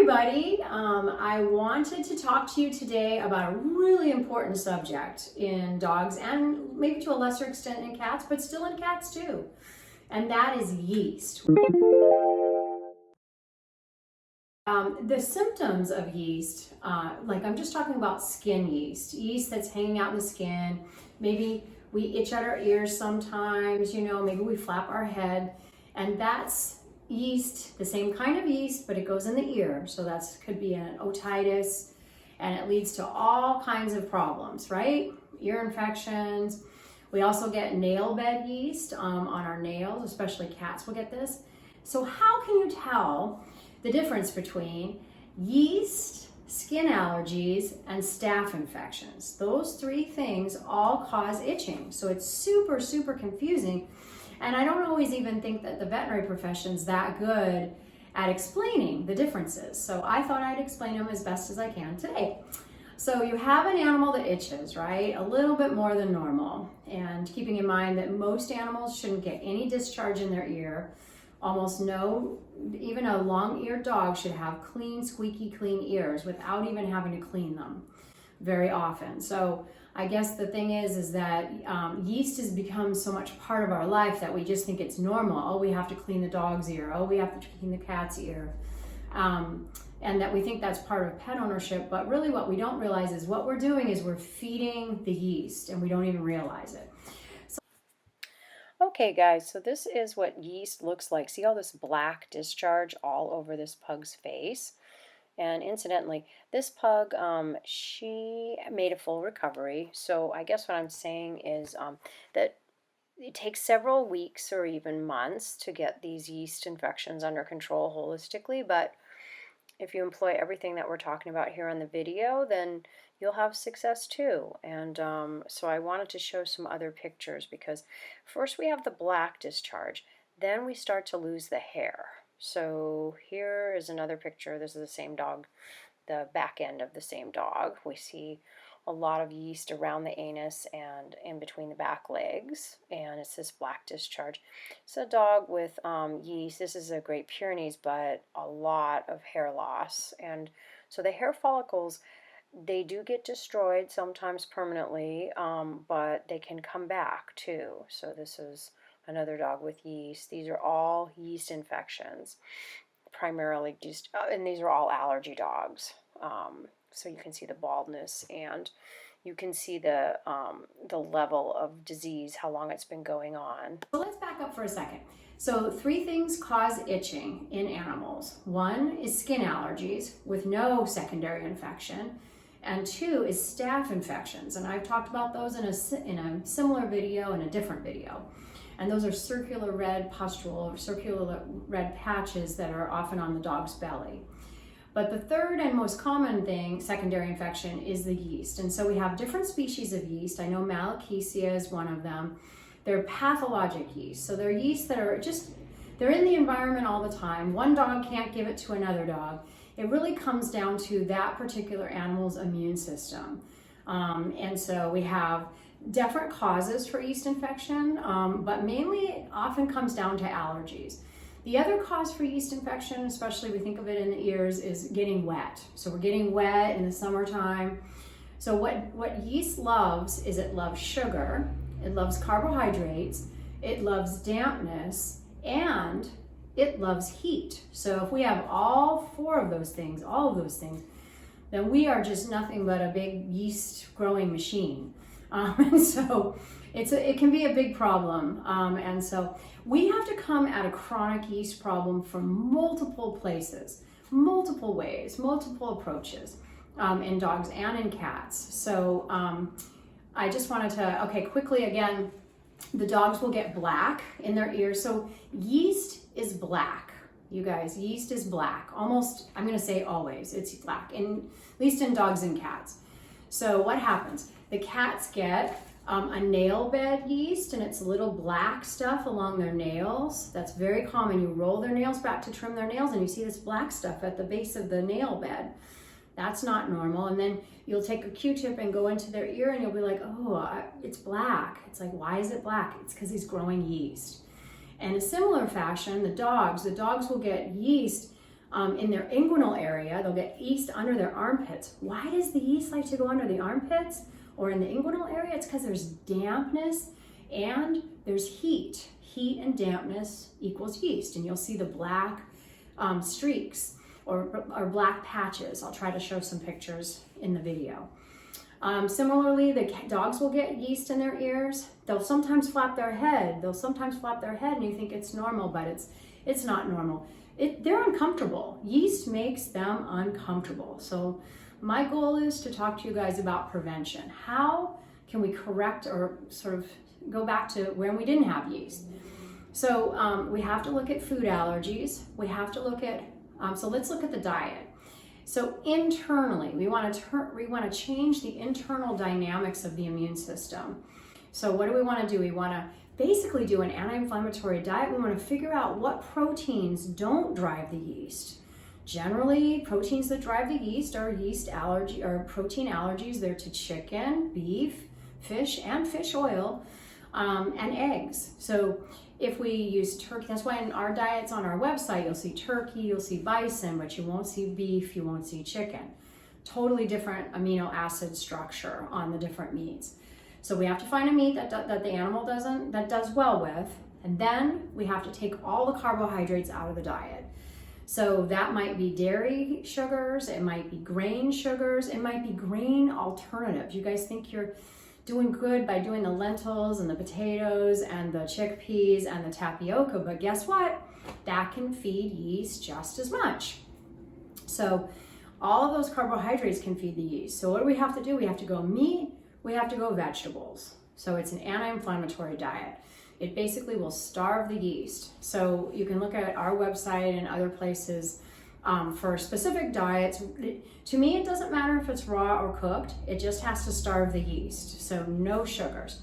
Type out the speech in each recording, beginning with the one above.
everybody. I wanted to talk to you today about a really important subject in dogs and maybe to a lesser extent in cats, but still in cats too. And that is yeast. The symptoms of yeast, like I'm just talking about skin yeast, yeast that's hanging out in the skin. Maybe we itch at our ears sometimes, maybe we flap our head, and that's yeast, the same kind of yeast, but it goes in the ear. So that could be an otitis, and it leads to all kinds of problems, right? Ear infections. We also get nail bed yeast on our nails, especially cats will get this. So how can you tell the difference between yeast, skin allergies, and staph infections? Those three things all cause itching. So it's super, super confusing. And I don't always even think that the veterinary profession's that good at explaining the differences. So I thought I'd explain them as best as I can today. So you have an animal that itches, right? A little bit more than normal. And keeping in mind that most animals shouldn't get any discharge in their ear. Almost no, even a long-eared dog should have clean, squeaky clean ears without even having to clean them very often. So I guess the thing is that yeast has become so much part of our life that we just think it's normal. Oh, we have to clean the dog's ear. Oh, we have to clean the cat's ear. And that we think that's part of pet ownership. But really what we don't realize is what we're doing is we're feeding the yeast and we don't even realize it. Okay guys, so this is what yeast looks like. See all this black discharge all over this pug's face? And incidentally, this pug, she made a full recovery. So I guess what I'm saying is that it takes several weeks or even months to get these yeast infections under control holistically. But if you employ everything that we're talking about here on the video, then you'll have success too. And so I wanted to show some other pictures because first we have the black discharge, then we start to lose the hair. So here is another picture. This is the same dog, the back end of the same dog. We see a lot of yeast around the anus and in between the back legs, and it's this black discharge. It's a dog with yeast. This is a Great Pyrenees, but a lot of hair loss. And so the hair follicles, they do get destroyed sometimes permanently, but they can come back too. So this is another dog with yeast. These are all yeast infections, primarily just, and these are all allergy dogs. So you can see the baldness, and you can see the level of disease, how long it's been going on. So let's back up for a second. So three things cause itching in animals. One is skin allergies with no secondary infection, and two is staph infections. And I've talked about those in a similar video, in a different video. And those are circular red pustule or circular red patches that are often on the dog's belly. But the third and most common thing, secondary infection, is the yeast. And so we have different species of yeast. I know Malachesia is one of them. They're pathologic yeast. So they're yeast that are they're in the environment all the time. One dog can't give it to another dog. It really comes down to that particular animal's immune system. And so we have different causes for yeast infection, but mainly it often comes down to allergies. The other cause for yeast infection, especially we think of it in the ears, is getting wet. So we're getting wet in the summertime. So what yeast loves is it loves sugar, it loves carbohydrates, it loves dampness, and it loves heat. So if we have all of those things, then we are just nothing but a big yeast growing machine. And so it can be a big problem. And so we have to come at a chronic yeast problem from multiple places, multiple ways, multiple approaches in dogs and in cats. So I just wanted to, quickly again, the dogs will get black in their ears. So yeast is black, you guys. Yeast is black. Almost, I'm going to say always, it's black, at least in dogs and cats. So what happens? The cats get a nail bed yeast, and it's little black stuff along their nails. That's very common. You roll their nails back to trim their nails, and you see this black stuff at the base of the nail bed. That's not normal. And then you'll take a Q-tip and go into their ear, and you'll be like, oh, it's black. It's like, why is it black? It's because he's growing yeast. And in a similar fashion, the dogs will get yeast in their inguinal area. They'll get yeast under their armpits. Why does the yeast like to go under the armpits or in the inguinal area? It's because there's dampness and there's heat. Heat and dampness equals yeast, and you'll see the black streaks or black patches. I'll try to show some pictures in the video. Similarly, the dogs will get yeast in their ears. They'll sometimes flap their head. And you think it's normal, but it's not normal. They're uncomfortable. Yeast makes them uncomfortable. So my goal is to talk to you guys about prevention. How can we correct or sort of go back to when we didn't have yeast? So we have to look at food allergies. We have to look at, so let's look at the diet. So internally, we want to change the internal dynamics of the immune system. So what do we want to do? We want to basically do an anti-inflammatory diet. We want to figure out what proteins don't drive the yeast. Generally, proteins that drive the yeast are yeast allergy or protein allergies. They're to chicken, beef, fish, and fish oil, and eggs. So if we use turkey, that's why in our diets on our website, you'll see turkey, you'll see bison, but you won't see beef, you won't see chicken. Totally different amino acid structure on the different meats. So we have to find a meat that the animal does well with, and then we have to take all the carbohydrates out of the diet. So that might be dairy sugars, it might be grain sugars, it might be grain alternatives. You guys think you're doing good by doing the lentils and the potatoes and the chickpeas and the tapioca, but guess what? That can feed yeast just as much. So all of those carbohydrates can feed the yeast. So what do we have to do? We have to go meat, we have to go vegetables. So it's an anti-inflammatory diet. It basically will starve the yeast. So you can look at our website and other places for specific diets. To me, it doesn't matter if it's raw or cooked. It just has to starve the yeast. So no sugars.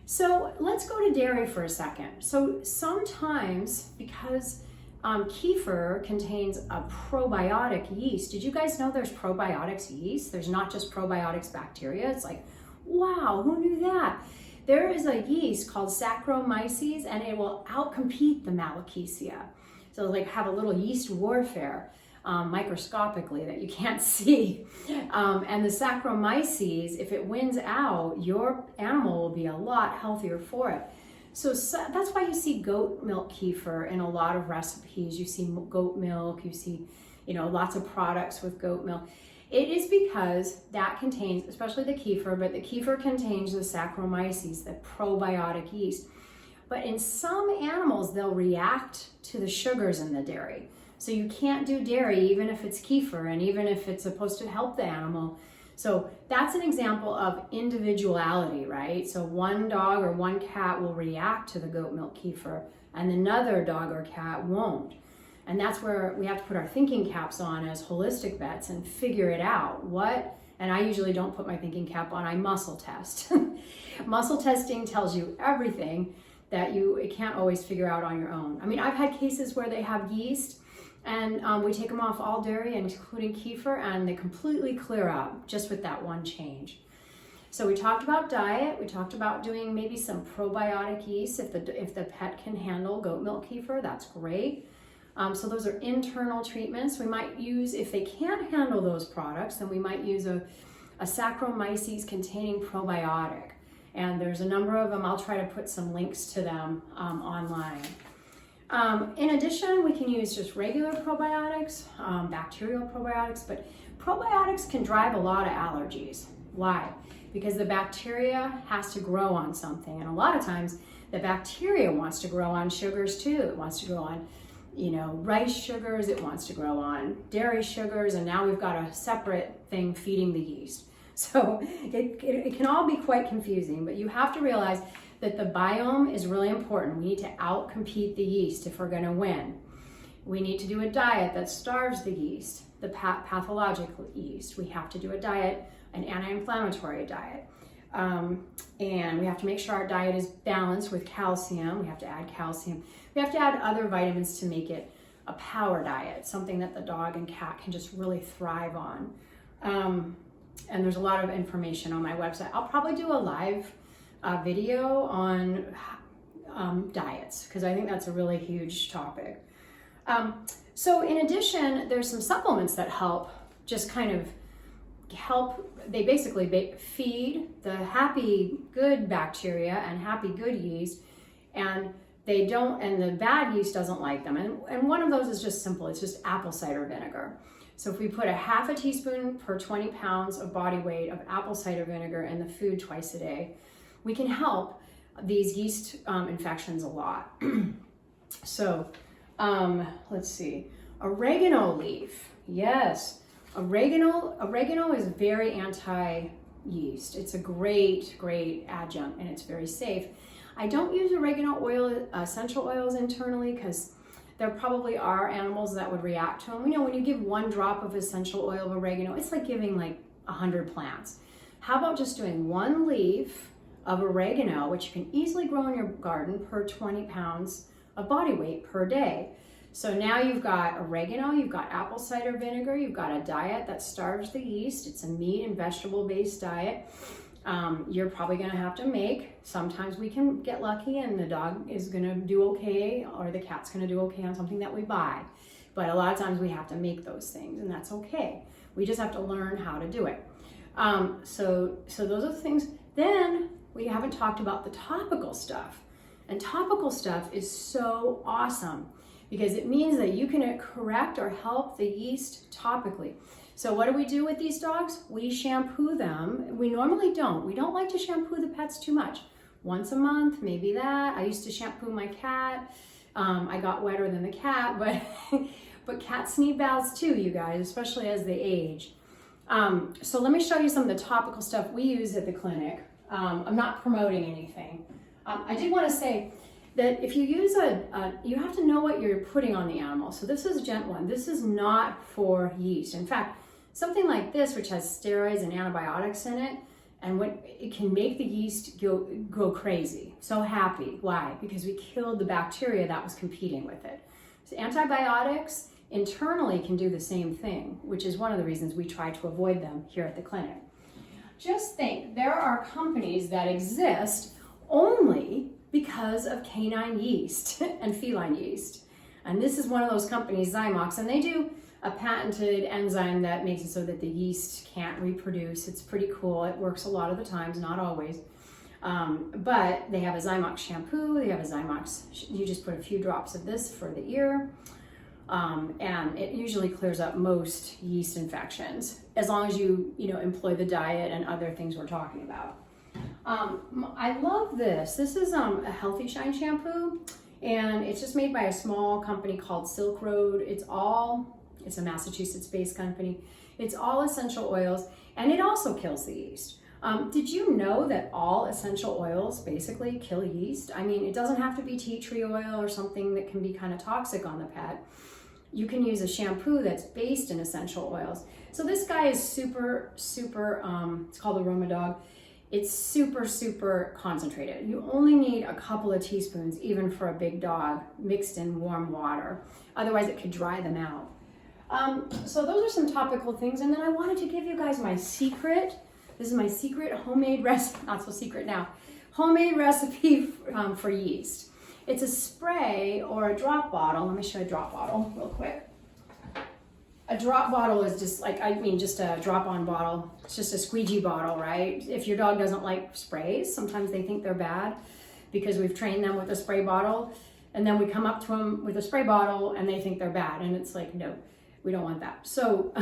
So let's go to dairy for a second. So sometimes, because kefir contains a probiotic yeast. Did you guys know there's probiotics yeast? There's not just probiotics bacteria. It's like, wow, who knew that? There is a yeast called Saccharomyces, and it will outcompete the Malassezia. So like have a little yeast warfare microscopically that you can't see. And the Saccharomyces, if it wins out, your animal will be a lot healthier for it. So that's why you see goat milk kefir in a lot of recipes. You see goat milk, you see, lots of products with goat milk. It is because that contains, especially the kefir, but the kefir contains the Saccharomyces, the probiotic yeast. But in some animals, they'll react to the sugars in the dairy. So you can't do dairy even if it's kefir and even if it's supposed to help the animal. So that's an example of individuality, right? So one dog or one cat will react to the goat milk kefir and another dog or cat won't. And that's where we have to put our thinking caps on as holistic vets and figure it out. And I usually don't put my thinking cap on, I muscle test. Muscle testing tells you everything that it can't always figure out on your own. I mean, I've had cases where they have yeast and we take them off all dairy, including kefir, and they completely clear up just with that one change. So we talked about diet. We talked about doing maybe some probiotic yeast. If the pet can handle goat milk kefir, that's great. So those are internal treatments. We might use, if they can't handle those products, then we might use a Saccharomyces containing probiotic. And there's a number of them. I'll try to put some links to them online. In addition, we can use just regular probiotics, bacterial probiotics, but probiotics can drive a lot of allergies. Why? Because the bacteria has to grow on something. And a lot of times the bacteria wants to grow on sugars too. It wants to grow on rice sugars, it wants to grow on dairy sugars, and now we've got a separate thing feeding the yeast. So it can all be quite confusing, but you have to realize that the biome is really important. We need to outcompete the yeast if we're gonna win. We need to do a diet that starves the yeast, the pathological yeast. We have to do a diet, an anti-inflammatory diet. And we have to make sure our diet is balanced with calcium. We have to add calcium. We have to add other vitamins to make it a power diet, something that the dog and cat can just really thrive on. And there's a lot of information on my website. I'll probably do a live video on diets because I think that's a really huge topic. So in addition, there's some supplements that help, just kind of help. They basically feed the happy good bacteria and happy good yeast, and the bad yeast doesn't like them. And one of those is just simple. It's just apple cider vinegar. So if we put a half a teaspoon per 20 pounds of body weight of apple cider vinegar in the food twice a day, we can help these yeast infections a lot. So let's see, oregano leaf. Yes, oregano is very anti-yeast. It's a great adjunct, and it's very safe. I don't use oregano oil, essential oils internally, because there probably are animals that would react to them. You know, when you give 1 drop of essential oil of oregano, it's like giving like 100 plants. How about just doing 1 leaf of oregano, which you can easily grow in your garden, per 20 pounds of body weight per day? So now you've got oregano, you've got apple cider vinegar, you've got a diet that starves the yeast. It's a meat and vegetable based diet. You're probably going to have to make. Sometimes we can get lucky and the dog is going to do okay, or the cat's going to do okay on something that we buy. But a lot of times we have to make those things, and that's okay. We just have to learn how to do it. So those are the things. Then we haven't talked about the topical stuff. And topical stuff is so awesome because it means that you can correct or help the yeast topically. So what do we do with these dogs? We shampoo them. We normally don't. We don't like to shampoo the pets too much. Once a month, maybe that. I used to shampoo my cat. I got wetter than the cat, but cats need baths too, you guys, especially as they age. So let me show you some of the topical stuff we use at the clinic. I'm not promoting anything. I did want to say that if you use you have to know what you're putting on the animal. So this is Gent 1. This is not for yeast. In fact, something like this, which has steroids and antibiotics in it, and it can make the yeast go crazy, so happy. Why? Because we killed the bacteria that was competing with it. So antibiotics internally can do the same thing, which is one of the reasons we try to avoid them here at the clinic. Just think, there are companies that exist only because of canine yeast and feline yeast. And this is one of those companies, Zymox, and they do a patented enzyme that makes it so that the yeast can't reproduce. It's pretty cool. It works a lot of the times, not always. But they have a Zymox shampoo, they have a Zymox, you just put a few drops of this for the ear, and it usually clears up most yeast infections, as long as you employ the diet and other things we're talking about. I love this. This is a Healthy Shine shampoo, and it's just made by a small company called Silk Road. It's a Massachusetts-based company. It's all essential oils, and it also kills the yeast. Did you know that all essential oils basically kill yeast? I mean, it doesn't have to be tea tree oil or something that can be kind of toxic on the pet. You can use a shampoo that's based in essential oils. So this guy is super, it's called Aroma Dog. It's super concentrated. You only need a couple of teaspoons, even for a big dog, mixed in warm water. Otherwise, it could dry them out. So those are some topical things. And then I wanted to give you guys my secret. This is my secret homemade recipe, not so secret now, homemade recipe for yeast. It's a spray or a drop bottle. Let me show you a drop bottle real quick. A drop bottle is just just a drop-on bottle. It's just a squeegee bottle, right? If your dog doesn't like sprays, sometimes they think they're bad because we've trained them with a spray bottle, and then we come up to them with a spray bottle and they think they're bad, and it's like, no, we don't want that. So,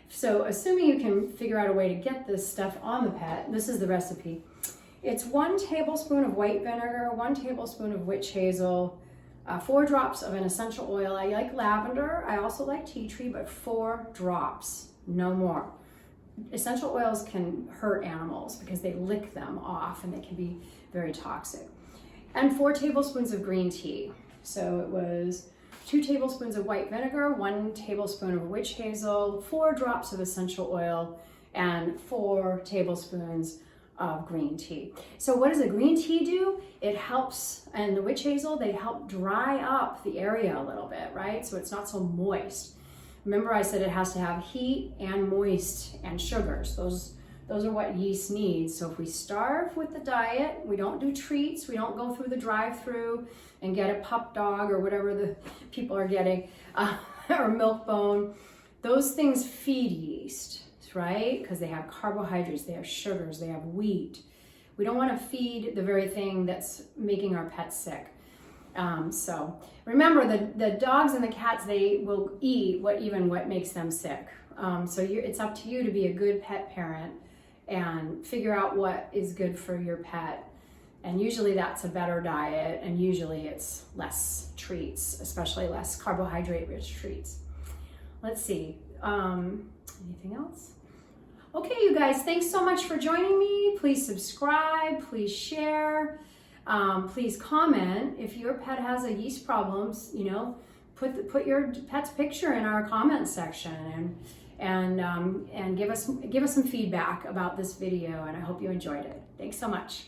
so assuming you can figure out a way to get this stuff on the pet, this is the recipe. It's 1 tablespoon of white vinegar, 1 tablespoon of witch hazel, 4 drops of an essential oil. I like lavender. I also like tea tree, but 4 drops, no more. Essential oils can hurt animals because they lick them off and they can be very toxic. And 4 tablespoons of green tea. So it was 2 tablespoons of white vinegar, 1 tablespoon of witch hazel, 4 drops of essential oil, and 4 tablespoons of green tea. So what does the green tea do? It helps, and the witch hazel, they help dry up the area a little bit, right? So it's not so moist. Remember I said it has to have heat and moist and sugars. Those are what yeast needs. So if we starve with the diet, we don't do treats, we don't go through the drive-through and get a pup dog or whatever the people are getting. or milk bone, those things feed yeast, right? Because they have carbohydrates, they have sugars, they have wheat. We don't want to feed the very thing that's making our pets sick. So remember, the dogs and the cats, they will eat what makes them sick. So it's up to you to be a good pet parent and figure out what is good for your pet. And usually that's a better diet, and usually it's less treats, especially less carbohydrate-rich treats. Let's see, anything else? Okay, you guys, thanks so much for joining me. Please subscribe, please share, please comment. If your pet has a yeast problems, put your pet's picture in our comment section and give us some feedback about this video, and I hope you enjoyed it. Thanks so much.